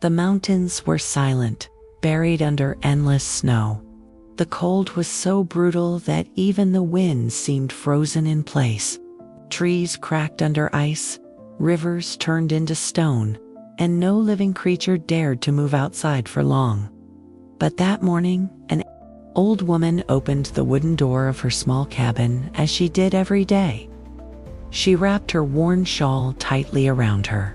The mountains were silent, buried under endless snow. The cold was so brutal that even the wind seemed frozen in place. Trees cracked under ice, rivers turned into stone, and no living creature dared to move outside for long. But that morning, an old woman opened the wooden door of her small cabin as she did every day. She wrapped her worn shawl tightly around her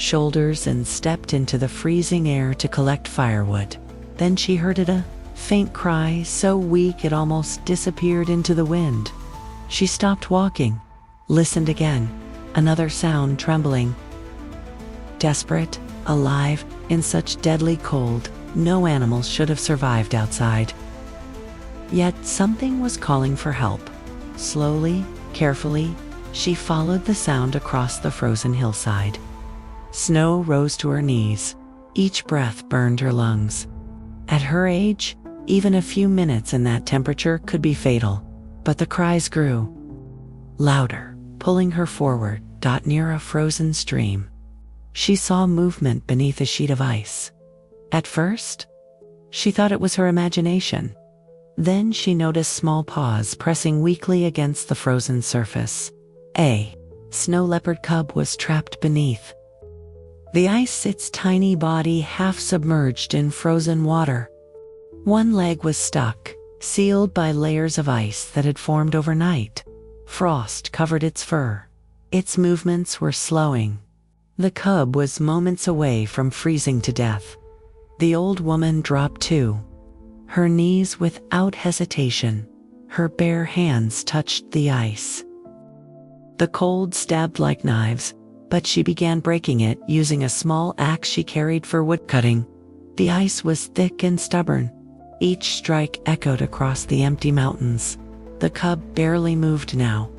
shoulders and stepped into the freezing air to collect firewood. Then she heard a faint cry so weak it almost disappeared into the wind. She stopped walking, listened again, another sound trembling. Desperate, alive, in such deadly cold, no animals should have survived outside. Yet something was calling for help. Slowly, carefully, she followed the sound across the frozen hillside. Snow rose to her knees. Each breath burned her lungs. At her age, even a few minutes in that temperature could be fatal. But the cries grew louder, pulling her forward. Near a frozen stream, she saw movement beneath a sheet of ice. At first, she thought it was her imagination. Then she noticed small paws pressing weakly against the frozen surface. A snow leopard cub was trapped beneath the ice, its tiny body half submerged in frozen water. One leg was stuck, sealed by layers of ice that had formed overnight. Frost covered its fur. Its movements were slowing. The cub was moments away from freezing to death. The old woman dropped too, her knees without hesitation. Her bare hands touched the ice. The cold stabbed like knives, but she began breaking it using a small axe she carried for woodcutting. The ice was thick and stubborn. Each strike echoed across the empty mountains. The cub barely moved now.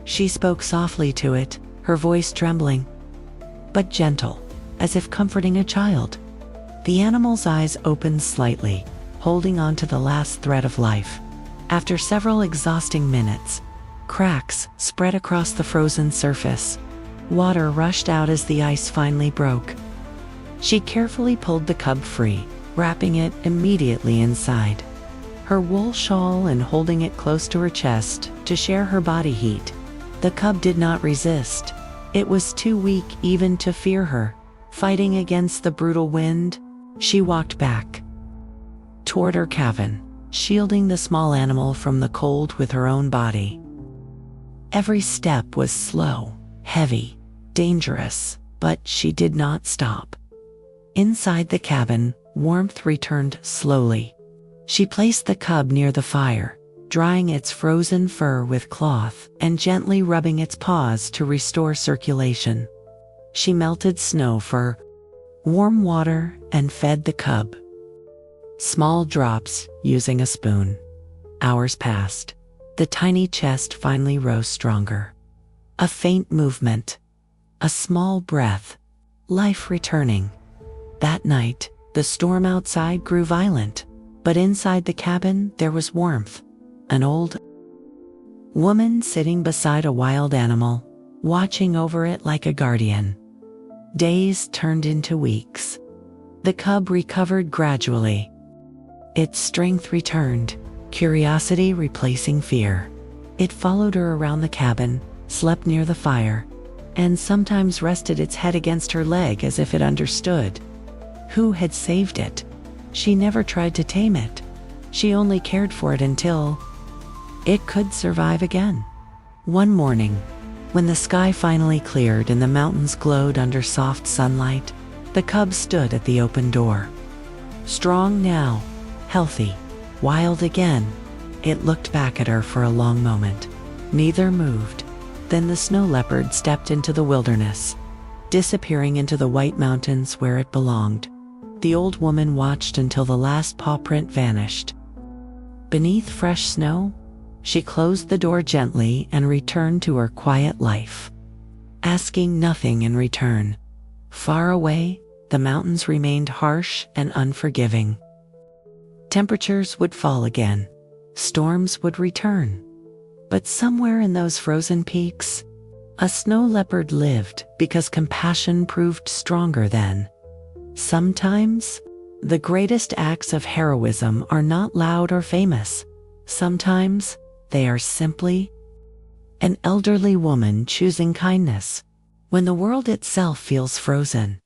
She spoke softly to it, her voice trembling, but gentle, as if comforting a child. The animal's eyes opened slightly, holding on to the last thread of life. After several exhausting minutes, cracks spread across the frozen surface. Water rushed out as the ice finally broke. She carefully pulled the cub free, wrapping it immediately inside her wool shawl and holding it close to her chest to share her body heat. The cub did not resist. It was too weak even to fear her. Fighting against the brutal wind, she walked back toward her cabin, shielding the small animal from the cold with her own body. Every step was slow, heavy, dangerous, but she did not stop. Inside the cabin, warmth returned slowly. She placed the cub near the fire, drying its frozen fur with cloth and gently rubbing its paws to restore circulation. She melted snow for warm water and fed the cub small drops using a spoon. Hours passed. The tiny chest finally rose stronger. A faint movement, a small breath, life returning. That night, the storm outside grew violent, but inside the cabin there was warmth. An old woman sitting beside a wild animal, watching over it like a guardian. Days turned into weeks. The cub recovered gradually. Its strength returned, curiosity replacing fear. It followed her around the cabin, slept near the fire, and sometimes rested its head against her leg as if it understood who had saved it. She never tried to tame it. She only cared for it until it could survive again. One morning, when the sky finally cleared and the mountains glowed under soft sunlight, the cub stood at the open door. Strong now, healthy, wild again. It looked back at her for a long moment. Neither moved. Then the snow leopard stepped into the wilderness, disappearing into the white mountains where it belonged. The old woman watched until the last paw print vanished. Beneath fresh snow, she closed the door gently and returned to her quiet life, asking nothing in return. Far away, the mountains remained harsh and unforgiving. Temperatures would fall again. Storms would return. But somewhere in those frozen peaks, a snow leopard lived because compassion proved stronger then. Sometimes, the greatest acts of heroism are not loud or famous. Sometimes, they are simply an elderly woman choosing kindness when the world itself feels frozen.